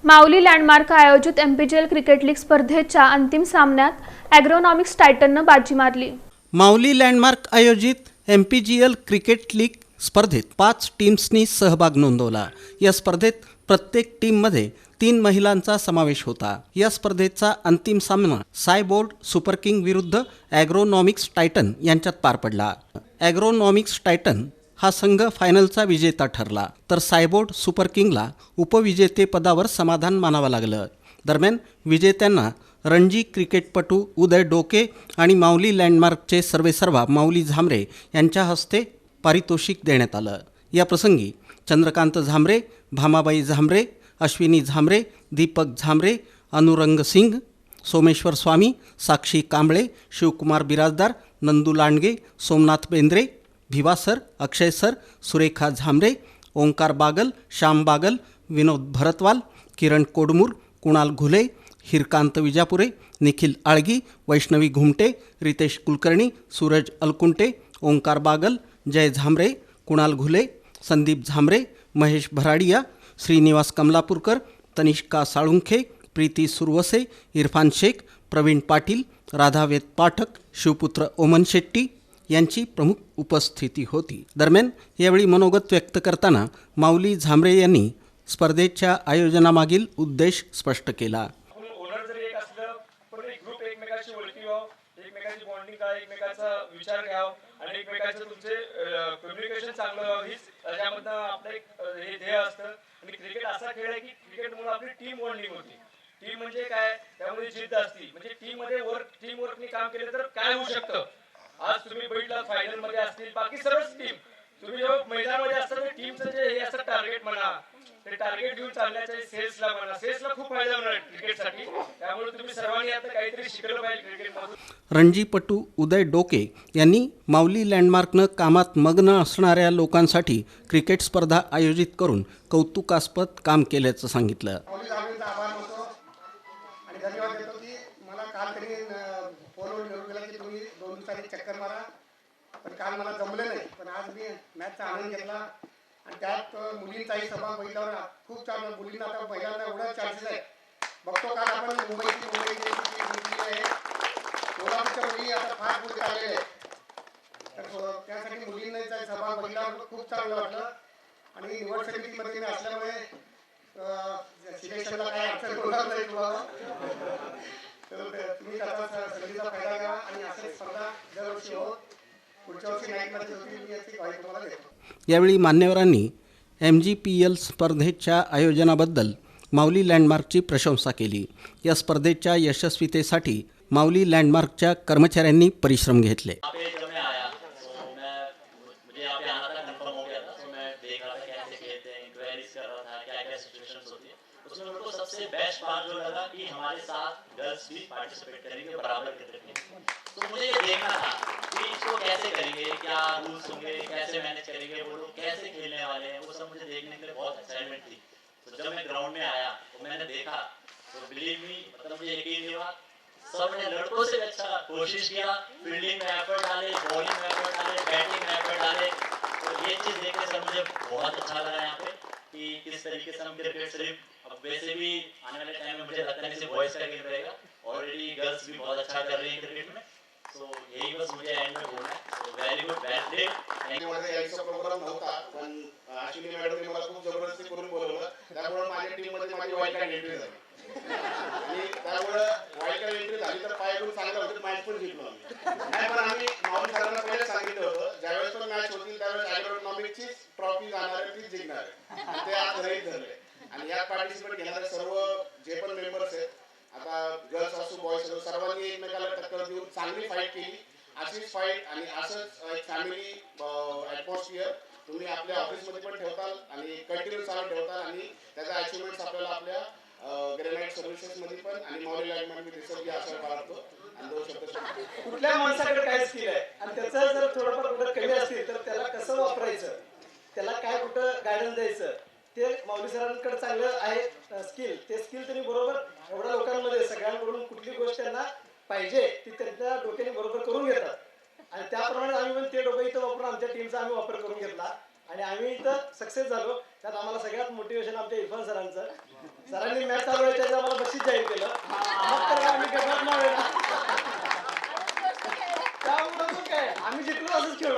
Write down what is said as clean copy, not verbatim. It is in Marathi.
माऊली लँडमार्क आयोजित एमपीजीएल क्रिकेट लीग स्पर्धेच्या अंतिम सामन्यात ॲग्रोनॉमिक्स टायटननं बाजी मारली। माऊली लँडमार्क आयोजित एमपीजीएल क्रिकेट लीग स्पर्धेत 5 टीम्सनी सहभाग नोंदवला। या स्पर्धेत प्रत्येक टीममध्ये 3 महिलांचा समावेश होता। या स्पर्धेचा अंतिम सामना सायबोर्ड सुपर किंग विरुद्ध ॲग्रोनॉमिक्स टायटन यांच्यात पार पडला। ॲग्रोनॉमिक्स टायटन हा संघ फायनलचा विजेता ठरला, तर सायबोर्ड सुपर किंगला उपविजेतेपदावर समाधान मानावं लागलं। दरम्यान विजेत्यांना रणजी क्रिकेटपटू उदय डोके आणि माऊली लँडमार्कचे सर्वेसर्वा माऊली झांबरे यांच्या हस्ते पारितोषिक देण्यात आलं। या प्रसंगी चंद्रकांत झांबरे, भामाबाई झांबरे, अश्विनी झांबरे, दीपक झांबरे, अनुरंग सिंग, सोमेश्वर स्वामी, साक्षी कांबळे, शिवकुमार बिराजदार, नंदू लांडगे, सोमनाथ बेंद्रे, भिवा सर, अक्षय सर, सुरेखा झांबरे, ओंकार बागल, श्याम बागल, विनोद भरतवाल, किरण कोडमूर, कुणाल घुले, हिरकांत विजापुरे, निखिल आळगी, वैष्णवी घुमटे, रितेश कुलकर्णी, सूरज अलकुंटे, ओंकार बागल, जय झांबरे, कुणाल घुले, संदीप झांबरे, महेश भराडिया, श्रीनिवास कमलापूरकर, तनिष्का साळुंखे, प्रीती सुरवसे, इरफान शेख, प्रवीण पाटील, राधावेद पाठक, शिवपुत्र ओमन शेट्टी यांची प्रमुख उपस्थिती होती। दरम्यान यावेळी मनोगत व्यक्त करताना माऊली झांबरे यांनी स्पर्धेच्या आयोजनामागील उद्देश स्पष्ट केला। ओनर जरी एक असलं पण एक ग्रुप एकमेकांशी ओळखी व्हावं, एकमेकांची बॉन्डिंग काय, एकमेकांचा विचार घ्यावं आणि एकमेकांचं तुमचे कम्युनिकेशन चांगलं व्हावं, हीच त्याच्यामधनं आपलं एक हे ध्येय असतं। आणि क्रिकेट असा खेळ आहे की क्रिकेटमुळे आपली टीम बॉन्डिंग होती। टीम म्हणजे काय, त्यामध्ये जिद्द असती, म्हणजे टीम वर्कनी काम केलं तर काय होऊ शकतं। आज तुम्ही बघितलं फायनल मध्ये असतील बाकी सर्वच टीम, तुम्ही जेव्हा मैदानामध्ये असता तर टीमचं जे हे असतं टार्गेट म्हणा, ते टार्गेट घेऊन चालण्याचे सेल्सला म्हणा, सेल्सला खूप फायदा होणार क्रिकेटसाठी। त्यामुळे तुम्ही सर्वांनी आता काहीतरी शिकलं पाहिजे क्रिकेटमधून। रणजीपटू उदय डोके यांनी माऊली लँडमार्कनं कामात मग्न असणाऱ्या लोकांसाठी क्रिकेट स्पर्धा आयोजित करून कौतुकास्पद काम केल्याचं सांगितलं। धन्यवाद देतो की मला काल तरी फोनवर निरोप दिला की तुम्ही 2 दिवसांनी चक्कर मारा, पण काल मला जमलं नाही। पण आज मी मॅचचा आनंद घेतला आणि त्यात मुलींचाही सहभाग बघितल्यावर खूप छान, मुलींना आता पहिल्यांदा एवढा चान्सेस आहे। बघतो काल आपण मुंबई आहे, कोल्हापूरच्या मुली आता फार पुढे आलेले आहेत, तर त्यासाठी मुलींचा सहभाग बघितल्यावर खूप चांगलं वाटलं। आणि निवड समितीमध्ये मी असल्यामुळे सिलेक्शनला काय अडचण होणार नाही तुम्हाला, तर तुम्ही त्याचा संधीचा फायदा घ्या आणि अशा स्पर्धा दरवर्षी होत पुढच्या वर्षी नाईटमध्ये होतील मी याची ग्वाही तुम्हाला देतो। यावेळी मान्यवरांनी MGPL स्पर्धेच्या आयोजनाबद्दल माऊली लँडमार्कची प्रशंसा केली। या स्पर्धेच्या यशस्वीतेसाठी माऊली लँडमार्कच्या कर्मचाऱ्यांनी परिश्रम घेतले। उसमें मेरे को सबसे बेस्ट पार्ट जो लगा कि हमारे साथ गर्ल्स भी पार्टिसिपेट करेंगे बराबर क्रिकेट में। तो मुझे ये देखना था कि इसको कैसे करेंगे, क्या रूल्स होंगे, कैसे मैनेज करेंगे, वो लोग कैसे खेलने वाले हैं, वो सब मुझे देखने के लिए बहुत एक्साइटमेंट थी। तो जब मैं ग्राउंड में आया तो मैंने देखा तो बिलीव मी, मतलब मुझे यकीन नहीं हुआ, सबने लड़कों से अच्छा कोशिश किया, फील्डिंग में एफर्ट डाले, बॉलिंग में एफर्ट डाले, बैटिंग में एफर्ट डाले। तो ये चीज़ देख के सर मुझे बहुत अच्छा लगा यहाँ पे कि किस तरीके से हम क्रिकेट सिर्फ, अब वैसे भी आने वाले टाइम में मुझे लगता है कि बॉयज का गेम रहेगा, ऑलरेडी गर्ल्स भी बहुत अच्छा कर रही हैं क्रिकेट में। सो यही बस मुझे एंड में बोलना है। So very good, bat day. माझा यायचा प्रोग्राम नव्हता, पण अश्विनी मॅडमने मला खूप जबरदस्ती करून बोलवलं, त्यामुळे माझ्या टीममध्ये माझी वाईल्ड कार्ड एंट्री झाली आणि त्यामुळे वाईल्ड कार्ड एंट्री झाली तर पाय करून चांगलं होतं, मॅच पण जिंकलो आम्ही। नाही पण आम्ही माऊली सरांना पहिले सांगितलं होतं ज्यावेळेस पण मॅच होतील त्यावेळेस ॲग्रोनॉमिकची ट्रॉफी जाणार आहे, तीच जिंकणार आहे, ते आज गृहीत धरले। आणि यात पार्टिसिपेट घेणारे सर्व जे पण मेंबर्स आहेत, आता गर्ल्स असो बॉयज असो, सर्वांनी एकमेकाला टक्कर देऊन चांगली फाईट केली। अशीच फाईट आणि असंच एक फॅमिली ॲटमॉस्फिअर तुम्ही आपल्या ऑफिसमध्ये पण ठेवताल आणि कंटिन्यू चालू ठेवताल आणि त्याचा अचिव्हमेंट्स आपल्याला आपल्या ग्रेनाइट सर्व्हिसेसमध्ये पण आणि माऊली लँडमार्कमध्ये दिसत असं पाहतो। आणि 2 शब्द कुठल्या माणसाकडे काय स्किल आहे आणि त्याचं जर थोडंफार कुठं कमी असतील तर त्याला कसं वापरायचं, त्याला काय कुठं गायडन्स द्यायचं, ते माऊली सरांकडे चांगलं आहे स्किल। ते स्किल त्यांनी बरोबर एवढ्या लोकांमध्ये सगळ्यांकडून कुठली गोष्ट त्यांना पाहिजे ती त्यांच्या डोक्याने बरोबर करून घेतात आणि त्याप्रमाणे आम्ही पण ते डोकं इथं वापरून आमच्या टीमचा आम्ही वापर करून घेतला आणि आम्ही इथं सक्सेस झालो। त्यात आम्हाला आम्हाला सगळ्यात मोटिवेशन आमच्या इरफान सरांचं. सरांनी मॅच चालू व्हायच्या आम्हाला बक्षीस जाहीर केलं. मग तर आम्ही गप्पात नाही. त्यामुळे काय आम्ही जिंकलो असंच खेळलो.